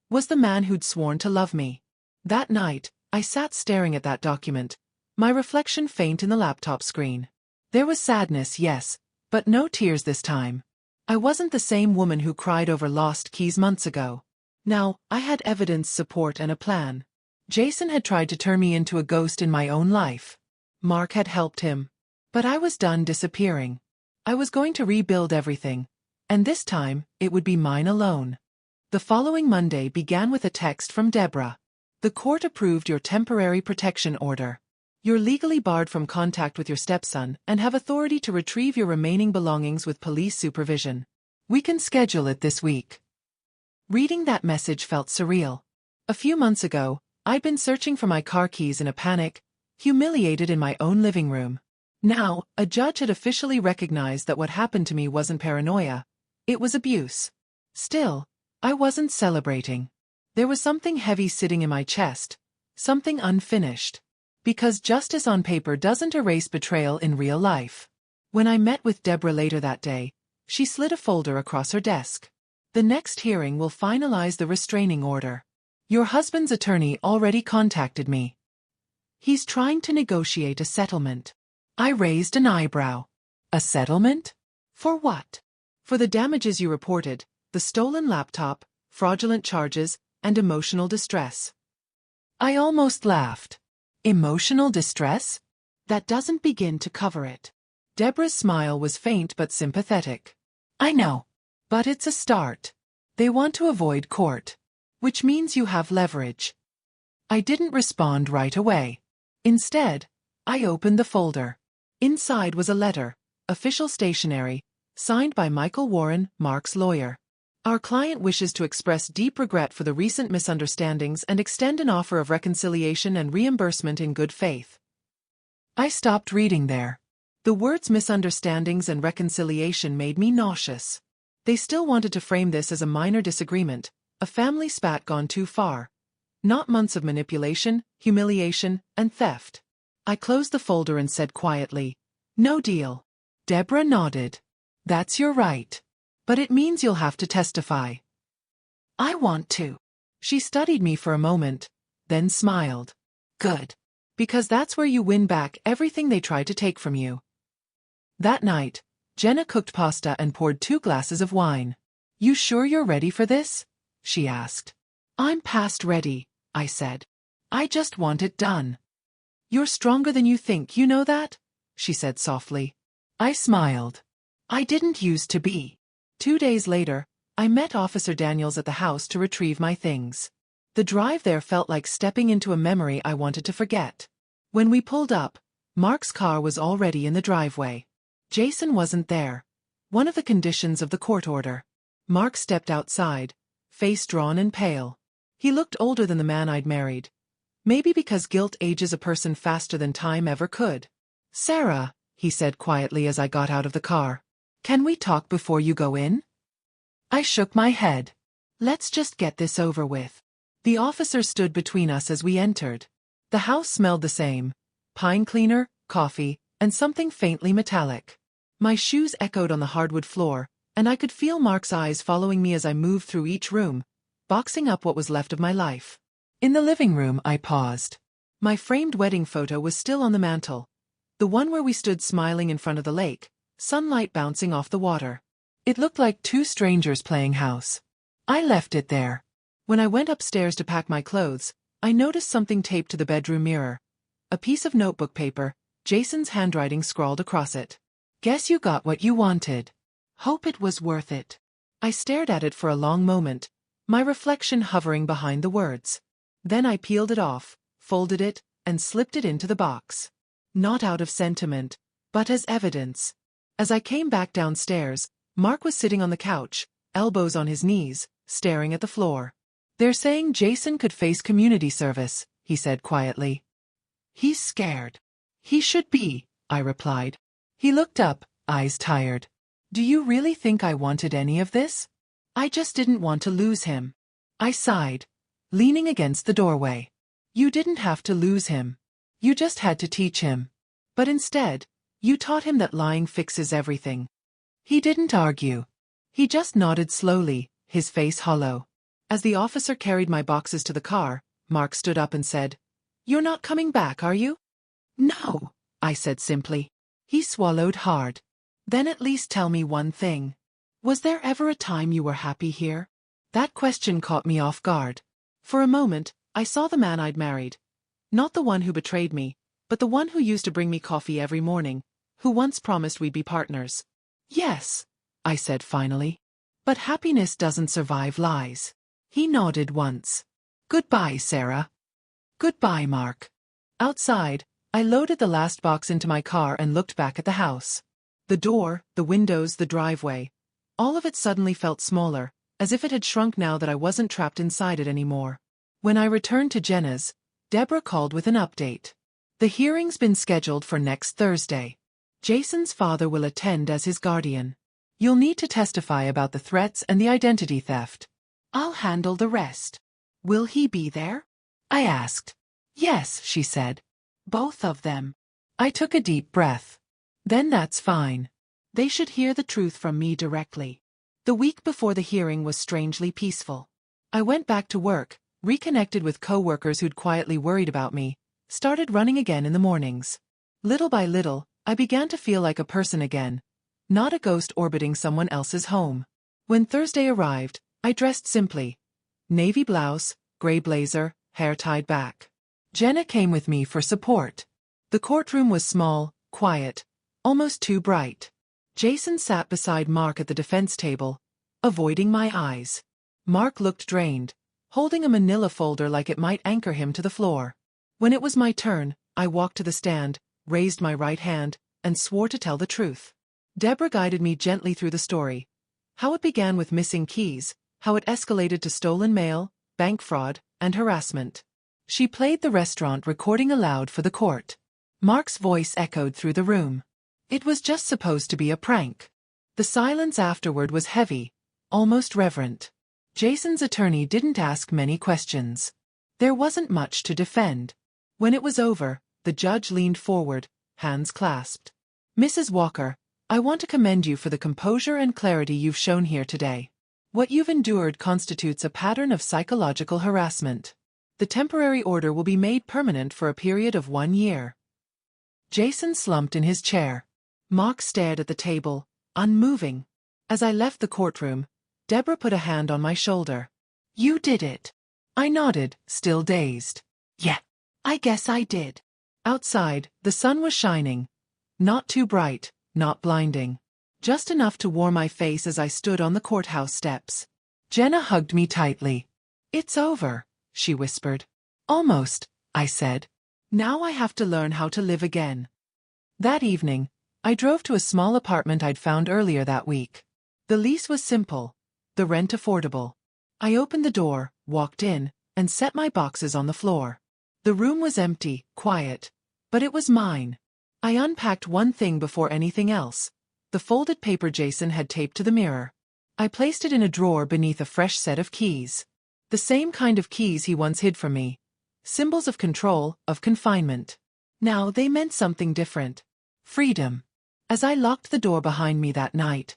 was the man who'd sworn to love me. That night, I sat staring at that document, my reflection faint in the laptop screen. There was sadness, yes, but no tears this time. I wasn't the same woman who cried over lost keys months ago. Now, I had evidence, support, and a plan. Jason had tried to turn me into a ghost in my own life. Mark had helped him. But I was done disappearing. I was going to rebuild everything. And this time, it would be mine alone. The following Monday began with a text from Deborah. The court approved your temporary protection order. You're legally barred from contact with your stepson and have authority to retrieve your remaining belongings with police supervision. We can schedule it this week. Reading that message felt surreal. A few months ago, I'd been searching for my car keys in a panic, humiliated in my own living room. Now, a judge had officially recognized that what happened to me wasn't paranoia. It was abuse. Still, I wasn't celebrating. There was something heavy sitting in my chest, something unfinished. Because justice on paper doesn't erase betrayal in real life. When I met with Deborah later that day, she slid a folder across her desk. The next hearing will finalize the restraining order. Your husband's attorney already contacted me. He's trying to negotiate a settlement. I raised an eyebrow. A settlement? For what? For the damages you reported, the stolen laptop, fraudulent charges, and emotional distress. I almost laughed. Emotional distress? That doesn't begin to cover it. Deborah's smile was faint but sympathetic. I know. But it's a start. They want to avoid court. Which means you have leverage. I didn't respond right away. Instead, I opened the folder. Inside was a letter, official stationery, signed by Michael Warren, Mark's lawyer. Our client wishes to express deep regret for the recent misunderstandings and extend an offer of reconciliation and reimbursement in good faith. I stopped reading there. The words misunderstandings and reconciliation made me nauseous. They still wanted to frame this as a minor disagreement, a family spat gone too far. Not months of manipulation, humiliation, and theft. I closed the folder and said quietly, "No deal." Deborah nodded. "That's your right. But it means you'll have to testify." "I want to." She studied me for a moment, then smiled. "Good. Because that's where you win back everything they tried to take from you." That night, Jenna cooked pasta and poured 2 glasses of wine. "You sure you're ready for this?" she asked. "I'm past ready," I said. "I just want it done." "You're stronger than you think, you know that?" she said softly. I smiled. I didn't used to be. 2 days later, I met Officer Daniels at the house to retrieve my things. The drive there felt like stepping into a memory I wanted to forget. When we pulled up, Mark's car was already in the driveway. Jason wasn't there. One of the conditions of the court order. Mark stepped outside, face drawn and pale. He looked older than the man I'd married. Maybe because guilt ages a person faster than time ever could. "Sarah," he said quietly as I got out of the car. "Can we talk before you go in?" I shook my head. Let's just get this over with. The officer stood between us as we entered. The house smelled the same: pine cleaner, coffee, and something faintly metallic. My shoes echoed on the hardwood floor, and I could feel Mark's eyes following me as I moved through each room, boxing up what was left of my life. In the living room, I paused. My framed wedding photo was still on the mantel, the one where we stood smiling in front of the lake, sunlight bouncing off the water. It looked like two strangers playing house. I left it there. When I went upstairs to pack my clothes, I noticed something taped to the bedroom mirror. A piece of notebook paper, Jason's handwriting scrawled across it. Guess you got what you wanted. Hope it was worth it. I stared at it for a long moment, my reflection hovering behind the words. Then I peeled it off, folded it, and slipped it into the box. Not out of sentiment, but as evidence. As I came back downstairs, Mark was sitting on the couch, elbows on his knees, staring at the floor. They're saying Jason could face community service, he said quietly. He's scared. He should be, I replied. He looked up, eyes tired. Do you really think I wanted any of this? I just didn't want to lose him. I sighed, leaning against the doorway. You didn't have to lose him. You just had to teach him. But instead, you taught him that lying fixes everything. He didn't argue. He just nodded slowly, his face hollow. As the officer carried my boxes to the car, Mark stood up and said, "You're not coming back, are you?" "No," I said simply. He swallowed hard. "Then at least tell me one thing. Was there ever a time you were happy here?" That question caught me off guard. For a moment, I saw the man I'd married. Not the one who betrayed me, but the one who used to bring me coffee every morning, who once promised we'd be partners. "Yes," I said finally. "But happiness doesn't survive lies." He nodded once. "Goodbye, Sarah." "Goodbye, Mark." Outside, I loaded the last box into my car and looked back at the house. The door, the windows, the driveway. All of it suddenly felt smaller, as if it had shrunk now that I wasn't trapped inside it anymore. When I returned to Jenna's, Deborah called with an update. "The hearing's been scheduled for next Thursday. Jason's father will attend as his guardian. You'll need to testify about the threats and the identity theft. I'll handle the rest." "Will he be there?" I asked. "Yes," she said. "Both of them." I took a deep breath. "Then that's fine. They should hear the truth from me directly." The week before the hearing was strangely peaceful. I went back to work, reconnected with co-workers who'd quietly worried about me, started running again in the mornings. Little by little, I began to feel like a person again, not a ghost orbiting someone else's home. When Thursday arrived, I dressed simply. Navy blouse, gray blazer, hair tied back. Jenna came with me for support. The courtroom was small, quiet, almost too bright. Jason sat beside Mark at the defense table, avoiding my eyes. Mark looked drained, holding a manila folder like it might anchor him to the floor. When it was my turn, I walked to the stand, raised my right hand, and swore to tell the truth. Deborah guided me gently through the story. How it began with missing keys, how it escalated to stolen mail, bank fraud, and harassment. She played the restaurant recording aloud for the court. Mark's voice echoed through the room. It was just supposed to be a prank. The silence afterward was heavy, almost reverent. Jason's attorney didn't ask many questions. There wasn't much to defend. When it was over, the judge leaned forward, hands clasped. "Mrs. Walker, I want to commend you for the composure and clarity you've shown here today. What you've endured constitutes a pattern of psychological harassment. The temporary order will be made permanent for a period of 1 year." Jason slumped in his chair. Mark stared at the table, unmoving. As I left the courtroom, Deborah put a hand on my shoulder. "You did it." I nodded, still dazed. "Yeah, I guess I did." Outside, the sun was shining. Not too bright, not blinding. Just enough to warm my face as I stood on the courthouse steps. Jenna hugged me tightly. "It's over," she whispered. "Almost," I said. "Now I have to learn how to live again." That evening, I drove to a small apartment I'd found earlier that week. The lease was simple, the rent affordable. I opened the door, walked in, and set my boxes on the floor. The room was empty, quiet, but it was mine. I unpacked one thing before anything else: the folded paper Jason had taped to the mirror. I placed it in a drawer beneath a fresh set of keys. The same kind of keys he once hid from me. Symbols of control, of confinement. Now they meant something different. Freedom. As I locked the door behind me that night,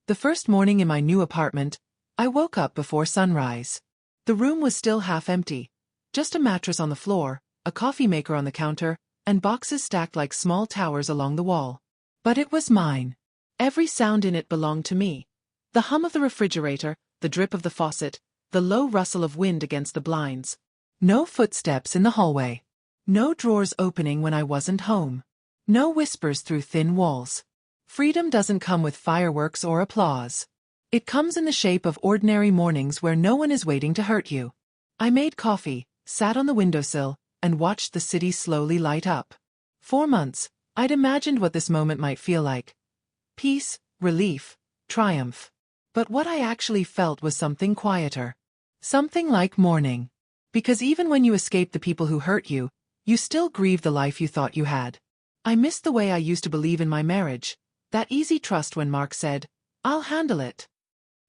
the first morning in my new apartment, I woke up before sunrise. The room was still half empty. Just a mattress on the floor, a coffee maker on the counter, and boxes stacked like small towers along the wall. But it was mine. Every sound in it belonged to me. The hum of the refrigerator, the drip of the faucet, the low rustle of wind against the blinds. No footsteps in the hallway. No drawers opening when I wasn't home. No whispers through thin walls. Freedom doesn't come with fireworks or applause. It comes in the shape of ordinary mornings where no one is waiting to hurt you. I made coffee, sat on the windowsill, and watched the city slowly light up. 4 months, I'd imagined what this moment might feel like. Peace, relief, triumph. But what I actually felt was something quieter. Something like mourning. Because even when you escape the people who hurt you, you still grieve the life you thought you had. I missed the way I used to believe in my marriage. That easy trust when Mark said, "I'll handle it."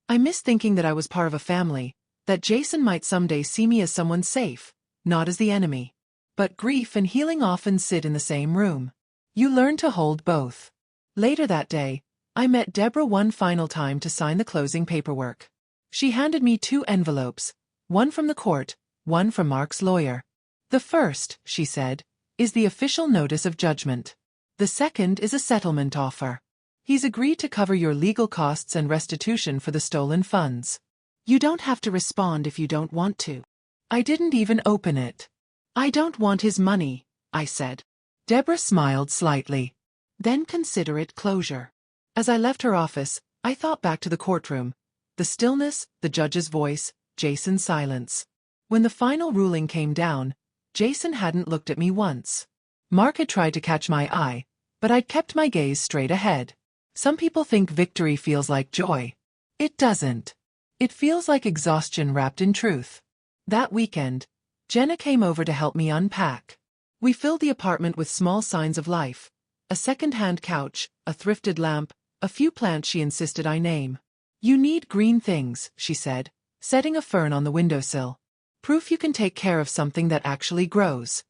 I missed thinking that I was part of a family, that Jason might someday see me as someone safe, not as the enemy. But grief and healing often sit in the same room. You learn to hold both. Later that day, I met Deborah one final time to sign the closing paperwork. She handed me 2 envelopes, one from the court, one from Mark's lawyer. The first, she said, is the official notice of judgment. The second is a settlement offer. He's agreed to cover your legal costs and restitution for the stolen funds. You don't have to respond if you don't want to. I didn't even open it. I don't want his money, I said. Deborah smiled slightly. Then consider it closure. As I left her office, I thought back to the courtroom. The stillness, the judge's voice, Jason's silence. When the final ruling came down, Jason hadn't looked at me once. Mark had tried to catch my eye, but I'd kept my gaze straight ahead. Some people think victory feels like joy. It doesn't. It feels like exhaustion wrapped in truth. That weekend, Jenna came over to help me unpack. We filled the apartment with small signs of life. A second-hand couch, a thrifted lamp, a few plants she insisted I name. You need green things, she said, setting a fern on the windowsill. Proof you can take care of something that actually grows.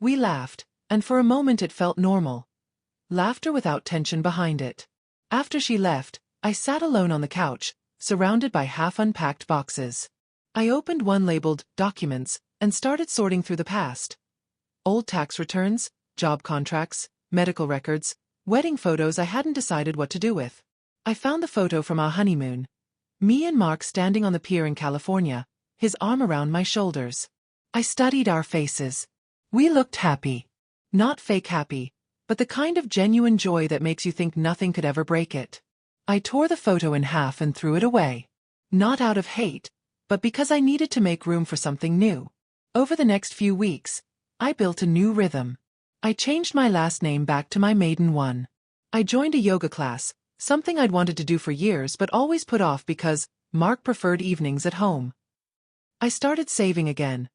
We laughed, and for a moment it felt normal. Laughter without tension behind it. After she left, I sat alone on the couch, surrounded by half-unpacked boxes. I opened one labeled Documents and started sorting through the past. Old tax returns, job contracts, medical records, wedding photos I hadn't decided what to do with. I found the photo from our honeymoon. Me and Mark standing on the pier in California, his arm around my shoulders. I studied our faces. We looked happy. Not fake happy, but the kind of genuine joy that makes you think nothing could ever break it. I tore the photo in half and threw it away. Not out of hate, but because I needed to make room for something new. Over the next few weeks, I built a new rhythm. I changed my last name back to my maiden one. I joined a yoga class, something I'd wanted to do for years but always put off because Mark preferred evenings at home. I started saving again.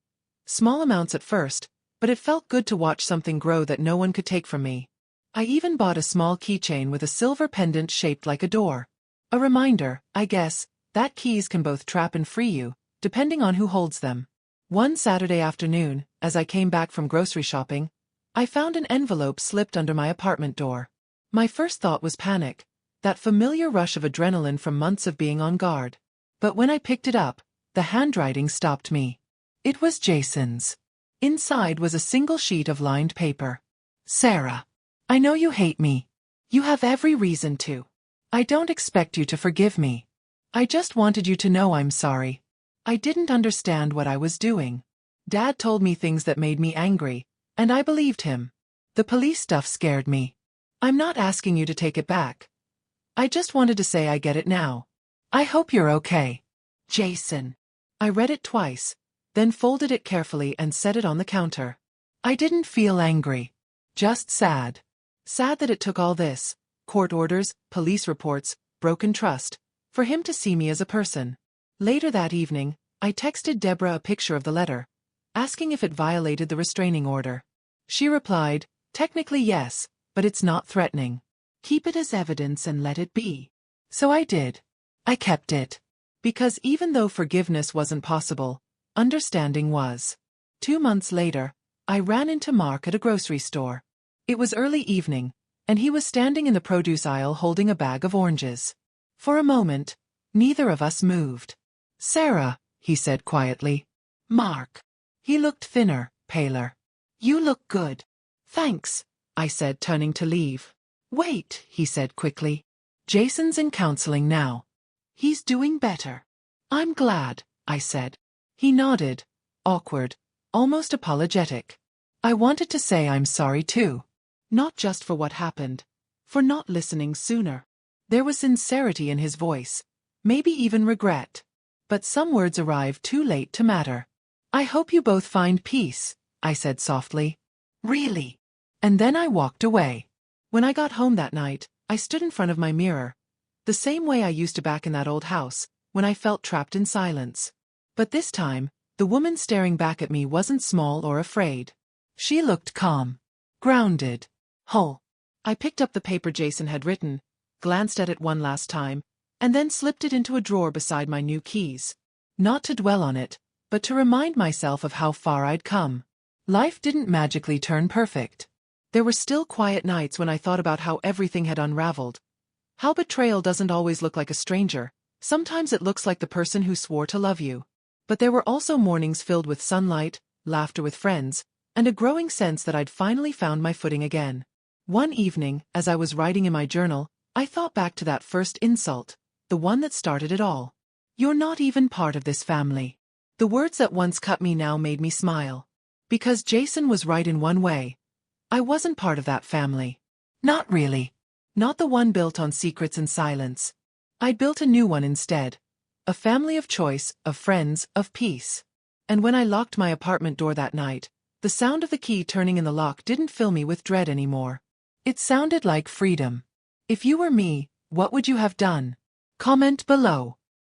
Small amounts at first, but it felt good to watch something grow that no one could take from me. I even bought a small keychain with a silver pendant shaped like a door. A reminder, I guess, that keys can both trap and free you, depending on who holds them. One Saturday afternoon, as I came back from grocery shopping, I found an envelope slipped under my apartment door. My first thought was panic, that familiar rush of adrenaline from months of being on guard. But when I picked it up, the handwriting stopped me. It was Jason's. Inside was a single sheet of lined paper. Sarah, I know you hate me. You have every reason to. I don't expect you to forgive me. I just wanted you to know I'm sorry. I didn't understand what I was doing. Dad told me things that made me angry, and I believed him. The police stuff scared me. I'm not asking you to take it back. I just wanted to say I get it now. I hope you're okay. Jason. I read it twice, then folded it carefully and set it on the counter. I didn't feel angry. Just sad. Sad that it took all this, court orders, police reports, broken trust, for him to see me as a person. Later that evening, I texted Deborah a picture of the letter, asking if it violated the restraining order. She replied, technically yes, but it's not threatening. Keep it as evidence and let it be. So I did. I kept it. Because even though forgiveness wasn't possible, understanding was. 2 months later, I ran into Mark at a grocery store. It was early evening, and he was standing in the produce aisle holding a bag of oranges. For a moment, neither of us moved. "Sarah," he said quietly. "Mark." He looked thinner, paler. "You look good." "Thanks," I said, turning to leave. "Wait," he said quickly. "Jason's in counseling now. He's doing better." "I'm glad," I said. He nodded, awkward, almost apologetic. I wanted to say I'm sorry too. Not just for what happened, for not listening sooner. There was sincerity in his voice, maybe even regret. But some words arrived too late to matter. "I hope you both find peace," I said softly. "Really?" And then I walked away. When I got home that night, I stood in front of my mirror, the same way I used to back in that old house, when I felt trapped in silence. But this time, the woman staring back at me wasn't small or afraid. She looked calm, grounded, whole. I picked up the paper Jason had written, glanced at it one last time, and then slipped it into a drawer beside my new keys. Not to dwell on it, but to remind myself of how far I'd come. Life didn't magically turn perfect. There were still quiet nights when I thought about how everything had unraveled. How betrayal doesn't always look like a stranger. Sometimes it looks like the person who swore to love you. But there were also mornings filled with sunlight, laughter with friends, and a growing sense that I'd finally found my footing again. One evening, as I was writing in my journal, I thought back to that first insult, the one that started it all. "You're not even part of this family." The words that once cut me now made me smile. Because Jason was right in one way. I wasn't part of that family. Not really. Not the one built on secrets and silence. I'd built a new one instead. A family of choice, of friends, of peace. And when I locked my apartment door that night, the sound of the key turning in the lock didn't fill me with dread anymore. It sounded like freedom. If you were me, what would you have done? Comment below.